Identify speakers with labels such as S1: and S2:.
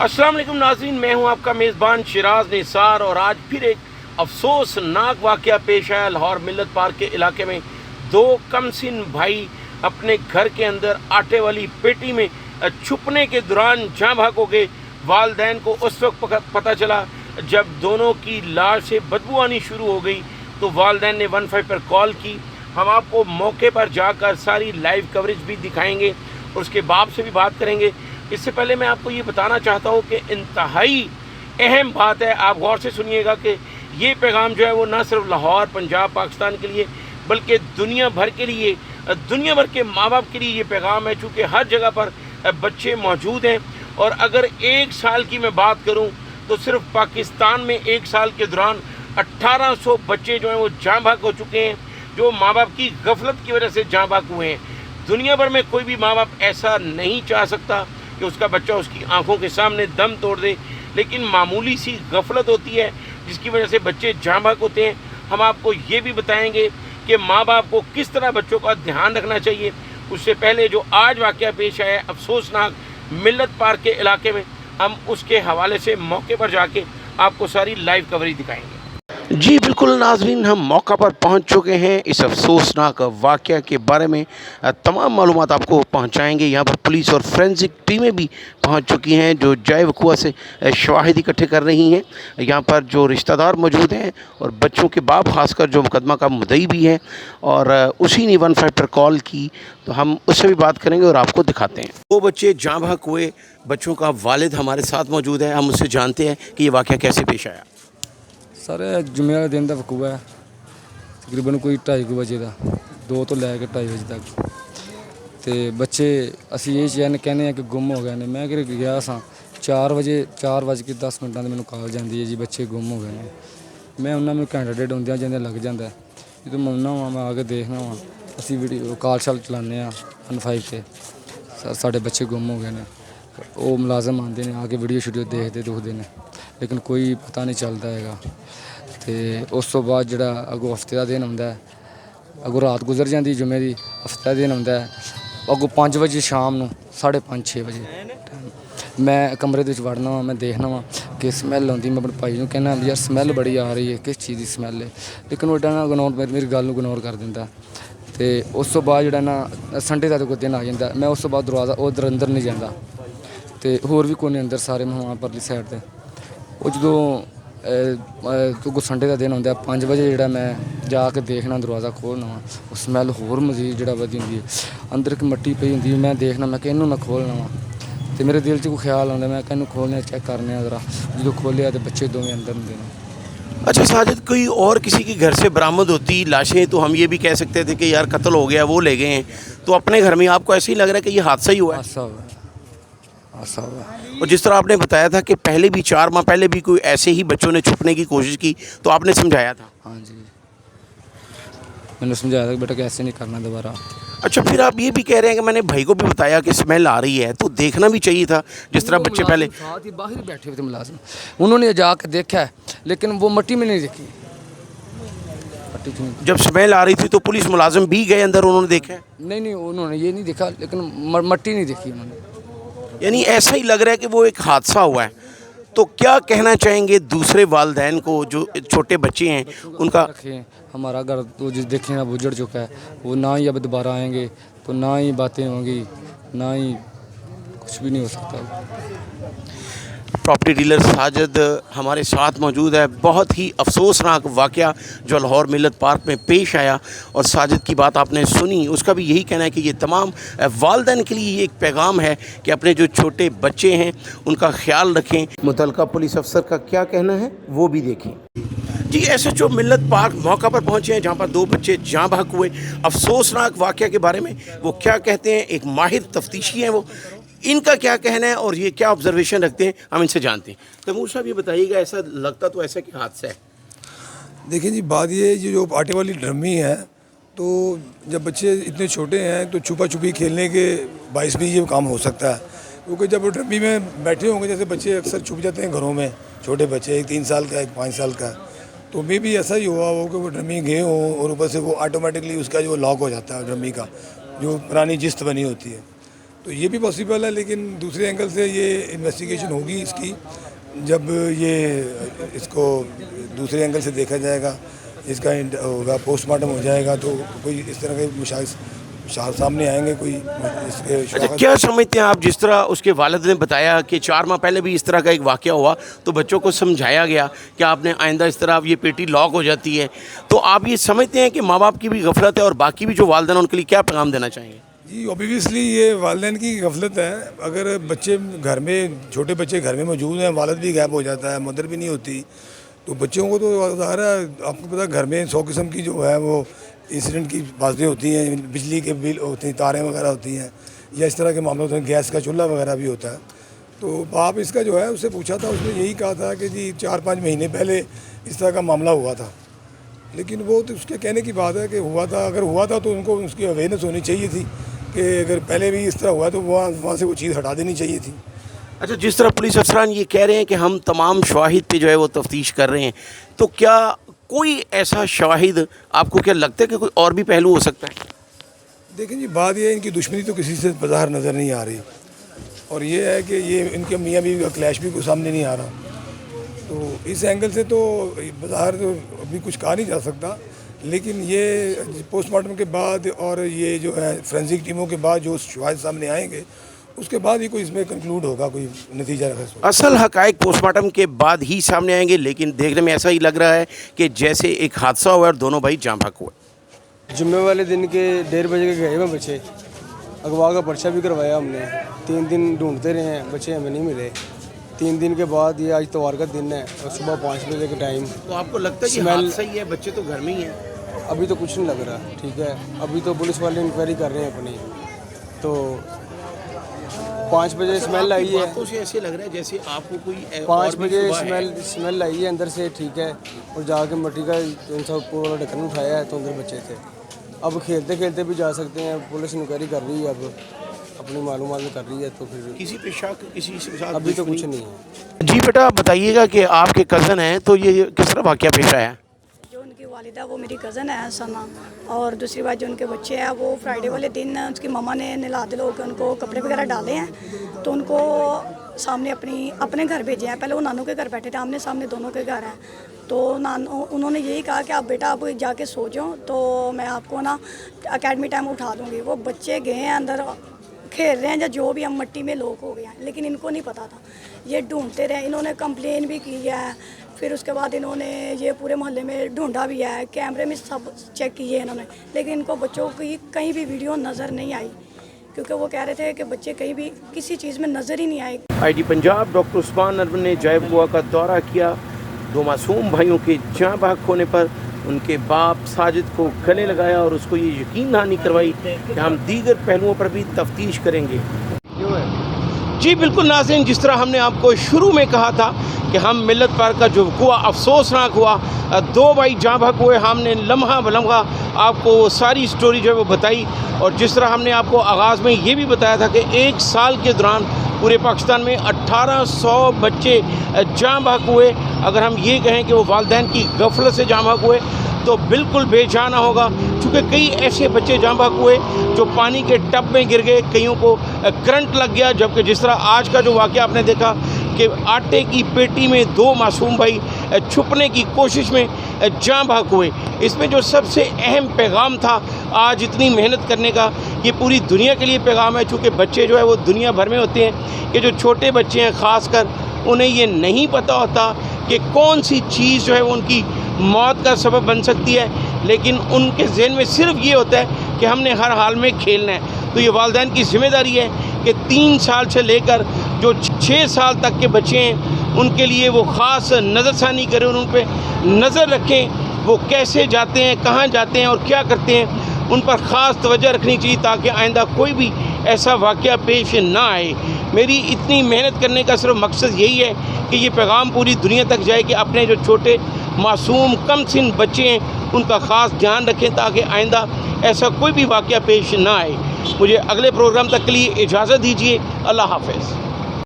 S1: अस्सलाम वालेकुम नाज़रीन, मैं हूं आपका मेज़बान शिराज निसार और आज फिर एक अफसोसनाक वाक़या पेश आया। लाहौर मिल्लत पार्क के इलाके में दो कमसिन भाई अपने घर के अंदर आटे वाली पेटी में छुपने के दौरान जहाँ भाग हो गए। वालिदैन को उस वक्त पता चला जब दोनों की लाश से बदबू आनी शुरू हो गई, तो वालिदैन ने 15 पर कॉल की। हम आपको मौके पर जाकर सारी लाइव कवरेज भी दिखाएंगे और उसके बाप से भी बात करेंगे। इससे पहले मैं आपको ये बताना चाहता हूँ कि इंतहाई अहम बात है, आप गौर से सुनिएगा कि ये पैगाम जो है वो ना सिर्फ लाहौर, पंजाब, पाकिस्तान के लिए बल्कि दुनिया भर के लिए, दुनिया भर के माँ बाप के लिए ये पैगाम है। चूँकि हर जगह पर बच्चे मौजूद हैं और अगर एक साल की मैं बात करूँ तो सिर्फ पाकिस्तान में एक साल के दौरान 1800 बच्चे जो हैं वो जाँ भाग हो चुके हैं, जो माँ बाप की गफलत की वजह से जाँ भाग हुए हैं। दुनिया भर में कोई भी माँ बाप ऐसा नहीं चाह सकता कि उसका बच्चा उसकी आंखों के सामने दम तोड़ दे, लेकिन मामूली सी गफलत होती है जिसकी वजह से बच्चे जाँ भाग होते हैं। हम आपको ये भी बताएंगे कि माँ बाप को किस तरह बच्चों का ध्यान रखना चाहिए। उससे पहले जो आज वाक़या पेश आया है अफसोसनाक मिल्लत पार्क के इलाके में, हम उसके हवाले से मौके पर जाके आपको सारी लाइव कवरेज दिखाएंगे। जी बिल्कुल नाज़रीन, हम मौका पर पहुंच चुके हैं। इस अफसोसनाक वाक़या के बारे में तमाम मालूमात आपको पहुंचाएंगे। यहाँ पर पुलिस और फोरेंसिक टीमें भी पहुंच चुकी हैं जो जाए वक़ुआ से शवाहिद इकट्ठे कर रही हैं। यहाँ पर जो रिश्तेदार मौजूद हैं और बच्चों के बाप खासकर जो मुकदमा का मुद्दई भी हैं, और उसी ने 15 पर कॉल की, तो हम उससे भी बात करेंगे और आपको दिखाते हैं। दो बच्चे जाँ भाग हुए, बच्चों का वालिद हमारे साथ मौजूद है। हम उससे जानते हैं कि ये वाक़या कैसे पेश आया।
S2: सर जुम्मे वाले दिन का वकूआ है, तकरीबन कोई 2:30 बजे का, 2 तो लैके 2:30 बजे तक। तो बच्चे असी ये कहने हैं कि गुम हो गए ने। मैं कि गया सा 4:10 मैनू कॉल जाती है जी बच्चे गुम हो गए हैं। मैं उन्होंने मैंने घंटा डेढ़ आउंदियां जांदे लग जाता है, जो मैं आना वा, मैं आके देखना वा, असी वीडियो कॉल शाल चलाने 15 से सर साढ़े बच्चे गुम हो गए हैं। वो मुलाजम आते हैं, आके वीडियो शूडियो देखते दुखते हैं, लेकिन कोई पता नहीं चलता है। तो उस तो बाद जो अगों हफ्ते का दिन आता है, अगों रात गुजर जाती जुम्मे की, हफ्ते का दिन आता है, अगों 5 बजे शाम को 5:30-6 बजे मैं कमरे वड़ना वा, मैं देखना वा कि स्मैल आती। मैं अपने भाई को कहना यार स्मैल बड़ी आ रही है, किस चीज़ की स्मैल है, लेकिन वो ना इग्नोर मेरी गल इग्नोर कर दिंदा। तो उस तो बाद जो संडे का कोई दिन आ जाता, मैं उस तो बाद दरवाज़ा उधर अंदर नहीं जाता। तो होर भी कोने अंदर सारे मैं परली साइड से वो जो संडे का दिन आता 5 बजे जो मैं जाके देखना दरवाज़ा खोलना वा, वो स्मैल होर मजीद जो वधी होंगी, अंदर एक मट्टी पई होंगी। मैं देखना, मैं कहूँ मैं खोलना वा, तो मेरे दिल च कोई ख्याल आता, मैं कहूँ खोलने चेक करने जरा, जो खोलिया तो बच्चे दोवें अंदर होंगे ने।
S1: अच्छा साजिद, कोई और किसी के घर से बरामद होती लाशें तो हम ये भी कह सकते थे कि यार कत्ल हो गया, वो ले गए हैं, तो अपने घर में आपको ऐसे ही लग रहा है कि ये हादसा ही हुआ है?
S2: हादसा हुआ।
S1: और जिस तरह आपने बताया था कि पहले भी 4 माह पहले भी कोई ऐसे ही बच्चों ने छुपने की कोशिश की, तो आपने समझाया था?
S2: हाँ जी, मैंने समझाया था कि बेटा कैसे नहीं करना दोबारा।
S1: अच्छा, फिर आप ये भी कह रहे हैं कि मैंने भाई को भी बताया कि स्मेल आ रही है, तो देखना भी चाहिए था जिस तरह बच्चे पहले
S2: साथ ही बाहर बैठे हुए थे मुलाजिम, उन्होंने जाकर देखा है, लेकिन वो मट्टी में नहीं देखी।
S1: जब स्मेल आ रही थी तो पुलिस मुलाजिम भी गए अंदर, उन्होंने देखा है?
S2: नहीं उन्होंने ये नहीं देखा, लेकिन मट्टी नहीं देखी उन्होंने।
S1: यानी ऐसा ही लग रहा है कि वो एक हादसा हुआ है। तो क्या कहना चाहेंगे दूसरे वालिदैन को जो छोटे बच्चे हैं उनका?
S2: हमारा घर तो जिस देखे ना उजड़ चुका है, वो ना ही अब दोबारा आएंगे, तो ना ही बातें होंगी, ना ही कुछ भी नहीं हो सकता।
S1: प्रॉपर्टी डीलर साजिद हमारे साथ मौजूद है। बहुत ही अफसोसनाक वाक़या जो लाहौर मिल्लत पार्क में पेश आया, और साजिद की बात आपने सुनी, उसका भी यही कहना है कि ये तमाम वालिदैन के लिए ये एक पैगाम है कि अपने जो छोटे बच्चे हैं उनका ख्याल रखें। मुतल्लिका पुलिस अफसर का क्या कहना है वो भी देखें। जी, SHO मिल्लत पार्क मौका पर पहुँचे हैं जहाँ पर 2 बच्चे जाँ भाग हुए। अफसोसनाक वाक़या के बारे में वो क्या कहते हैं, एक माहिर तफ्तीशी हैं वो, इनका क्या कहना है और ये क्या ऑब्जर्वेशन रखते हैं, हम इनसे जानते हैं। तैमूर साहब ये बताइएगा, ऐसा लगता तो ऐसा कि हादसा है?
S3: देखिए जी, बात ये जो आटे वाली ड्रमी है, तो जब बच्चे इतने छोटे हैं तो छुपा छुपी खेलने के बायस भी ये काम हो सकता है, क्योंकि जब वो ड्रमी में बैठे होंगे, जैसे बच्चे अक्सर छुप जाते हैं घरों में, छोटे बच्चे, एक 3 साल का, एक 5 साल का, तो मे भी ऐसा ही हुआ हो कि वो ड्रमी गए हों और ऊपर से वो ऑटोमेटिकली उसका जो लॉक हो जाता है ड्रमी का, जो पुरानी जिस्त बनी होती है, تو یہ بھی پاسبل ہے، لیکن دوسرے اینگل سے یہ انویسٹیگیشن ہوگی اس کی، جب یہ اس کو دوسرے اینگل سے دیکھا جائے گا، اس کا ہوگا پوسٹ مارٹم ہو جائے گا، تو کوئی اس طرح کے مشاہد سامنے آئیں گے، کوئی اس کے
S1: اچھا، کیا سمجھتے ہیں آپ، جس طرح اس کے والد نے بتایا کہ 4 ماہ پہلے بھی اس طرح کا ایک واقعہ ہوا تو بچوں کو سمجھایا گیا کہ آپ نے آئندہ اس طرح یہ پیٹی لاک ہو جاتی ہے، تو آپ یہ سمجھتے ہیں کہ ماں باپ کی بھی غفلت ہے اور باقی بھی جو والدین ہیں ان کے لیے کیا پیغام دینا چاہیں گے؟
S3: جی اوبیسلی یہ والدین کی غفلت ہے. اگر بچے گھر میں، چھوٹے بچے گھر میں موجود ہیں، والد بھی غائب ہو جاتا ہے، مدر بھی نہیں ہوتی، تو بچوں کو تو ظاہر ہے آپ کو پتہ گھر میں 100 قسم کی جو ہے وہ انسیڈنٹ کی باتیں ہوتی ہیں، بجلی کے بل ہوتے ہیں، تاریں وغیرہ ہوتی ہیں، یا اس طرح کے معاملے ہوتے ہیں، گیس کا چولہا وغیرہ بھی ہوتا ہے. تو باپ اس کا جو ہے اس سے پوچھا تھا، اس نے یہی کہا تھا کہ جی 4-5 مہینے پہلے اس طرح کا معاملہ ہوا تھا، لیکن وہ تو اس کے کہنے کی بات ہے کہ ہوا تھا. اگر ہوا تھا تو ان کو اس کی اویئرنیس ہونی چاہیے تھی کہ اگر پہلے بھی اس طرح ہوا تو وہاں سے وہ چیز ہٹا دینی چاہیے تھی.
S1: اچھا، جس طرح پولیس افسران یہ کہہ رہے ہیں کہ ہم تمام شواہد پہ جو ہے وہ تفتیش کر رہے ہیں، تو کیا کوئی ایسا شواہد آپ کو کیا لگتا ہے کہ کوئی اور بھی پہلو ہو سکتا ہے؟
S3: دیکھیں جی، بات یہ ہے ان کی دشمنی تو کسی سے بظاہر نظر نہیں آ رہی، اور یہ ہے کہ یہ ان کے میاں بیوی کا کلیش بھی کوئی سامنے نہیں آ رہا. تو اس اینگل سے تو بظاہر تو ابھی کچھ کہا نہیں جا سکتا، لیکن یہ پوسٹ مارٹم کے بعد اور یہ جو ہے فورینسک ٹیموں کے بعد جو شواہد سامنے آئیں گے، اس کے بعد ہی کوئی اس میں کنکلوڈ ہوگا، کوئی نتیجہ رکھا.
S1: اصل حقائق پوسٹ مارٹم کے بعد ہی سامنے آئیں گے، لیکن دیکھنے میں ایسا ہی لگ رہا ہے کہ جیسے ایک حادثہ ہوا اور دونوں بھائی جاں بحق ہوئے.
S4: جمعے والے دن کے 1:30 بجے کے گئے ہوئے بچے، اغوا کا پرچہ بھی کروایا ہم نے. 3 دن ڈھونڈتے رہے ہیں، بچے ہمیں نہیں ملے. 3 دن کے بعد یہ آج اتوار کا دن ہے اور صبح 5 بجے کے ٹائم.
S1: تو آپ کو لگتا ہے کہ حادثہ ہی ہے؟ بچے تو گھر میں ہی ہیں.
S4: ابھی تو کچھ نہیں لگ رہا، ٹھیک ہے، ابھی تو پولیس والے انکوائری کر رہے ہیں اپنی. تو 5 بجے اسمیل آئی ہے،
S1: باتوں سے ایسے لگ رہا ہے جیسے آپ کو کوئی
S4: 5 بجے اسمیل آئی ہے اندر سے، ٹھیک ہے، اور جا کے مٹی کا اوپر والا ڈھکن اٹھایا ہے تو اندر بچے تھے. اب کھیلتے کھیلتے بھی جا سکتے ہیں، پولیس انکوائری کر رہی ہے، اب اپنی معلومات میں کر رہی ہے. تو پھر
S1: کسی پہ شک، کسی سے ساتھ
S4: ابھی تو کچھ نہیں ہے.
S1: جی بیٹا، آپ بتائیے گا کہ آپ کے کزن ہیں، تو یہ کس طرح واقعہ پیش آیا؟
S5: جو ان کی والدہ وہ میری کزن ہے سما، اور دوسری بات جو ان کے بچے ہیں وہ فرائیڈے والے دن اس کی ماما نے نلا دلو کے ان کو کپڑے وغیرہ ڈالے ہیں، تو ان کو سامنے اپنے گھر بھیجے ہیں. پہلے وہ نانوں کے گھر بیٹھے تھے، آمنے سامنے دونوں کے گھر ہیں. تو انہوں نے یہی کہا کہ آپ بیٹا آپ جا کے سو جاؤ، تو میں آپ کو نا اکیڈمی ٹائم اٹھا دوں گی. وہ بچے گئے ہیں اندر کھیل رہے ہیں یا جو بھی، ہم مٹی میں لوگ ہو گئے ہیں، لیکن ان کو نہیں پتا تھا. یہ ڈھونڈتے رہے، انہوں نے کمپلین بھی کی ہے، پھر اس کے بعد انہوں نے یہ پورے محلے میں ڈھونڈا بھی ہے، کیمرے میں سب چیک کیے انہوں نے، لیکن ان کو بچوں کی کہیں بھی ویڈیو نظر نہیں آئی، کیونکہ وہ کہہ رہے تھے کہ بچے کہیں بھی کسی چیز میں نظر ہی نہیں آئے.
S1: IG پنجاب ڈاکٹر عثمان ارون نے جائب گوا کا دورہ کیا. 2 معصوم بھائیوں کے جاں بحق ہونے پر ان کے باپ ساجد کو گلے لگایا اور اس کو یہ یقین دہانی کروائی کہ ہم دیگر پہلوؤں پر بھی تفتیش کریں گے. جی بالکل ناظرین، جس طرح ہم نے آپ کو شروع میں کہا تھا کہ ہم ملت پارک کا جو وقوع افسوسناک ہوا، 2 بھائی جاں بحق ہوئے، ہم نے لمحہ بلمحہ آپ کو وہ ساری سٹوری جو ہے وہ بتائی. اور جس طرح ہم نے آپ کو آغاز میں یہ بھی بتایا تھا کہ 1 سال کے دوران پورے پاکستان میں 1800 بچے جاں بحق ہوئے. اگر ہم یہ کہیں کہ وہ والدین کی غفلت سے جاں بحق ہوئے تو بالکل بے جانا ہوگا، چونکہ کئی ایسے بچے جاں بحق ہوئے جو پانی کے ٹب میں گر گئے، کئیوں کو کرنٹ لگ گیا. جبکہ جس طرح آج کا جو واقعہ آپ نے دیکھا کہ آٹے کی پیٹی میں 2 معصوم بھائی چھپنے کی کوشش میں جاں بحق ہوئے. اس میں جو سب سے اہم پیغام تھا آج اتنی محنت کرنے کا، یہ پوری دنیا کے لیے پیغام ہے، چونکہ بچے جو ہے وہ دنیا بھر میں ہوتے ہیں کہ جو چھوٹے بچے ہیں خاص کر انہیں یہ نہیں پتہ ہوتا کہ کون سی چیز جو ہے وہ ان کی موت کا سبب بن سکتی ہے، لیکن ان کے ذہن میں صرف یہ ہوتا ہے کہ ہم نے ہر حال میں کھیلنا ہے. تو یہ والدین کی ذمہ داری ہے کہ 3 سال سے لے کر جو 6 سال تک کے بچے ہیں ان کے لیے وہ خاص نظر ثانی کریں، ان پہ نظر رکھیں، وہ کیسے جاتے ہیں، کہاں جاتے ہیں اور کیا کرتے ہیں، ان پر خاص توجہ رکھنی چاہیے تاکہ آئندہ کوئی بھی ایسا واقعہ پیش نہ آئے. میری اتنی محنت کرنے کا صرف مقصد یہی ہے کہ یہ پیغام پوری دنیا تک جائے کہ اپنے جو چھوٹے معصوم کم سن بچے ہیں ان کا خاص دھیان رکھیں تاکہ آئندہ ایسا کوئی بھی واقعہ پیش نہ آئے. مجھے اگلے پروگرام تک کے لیے اجازت دیجیے. اللہ حافظ.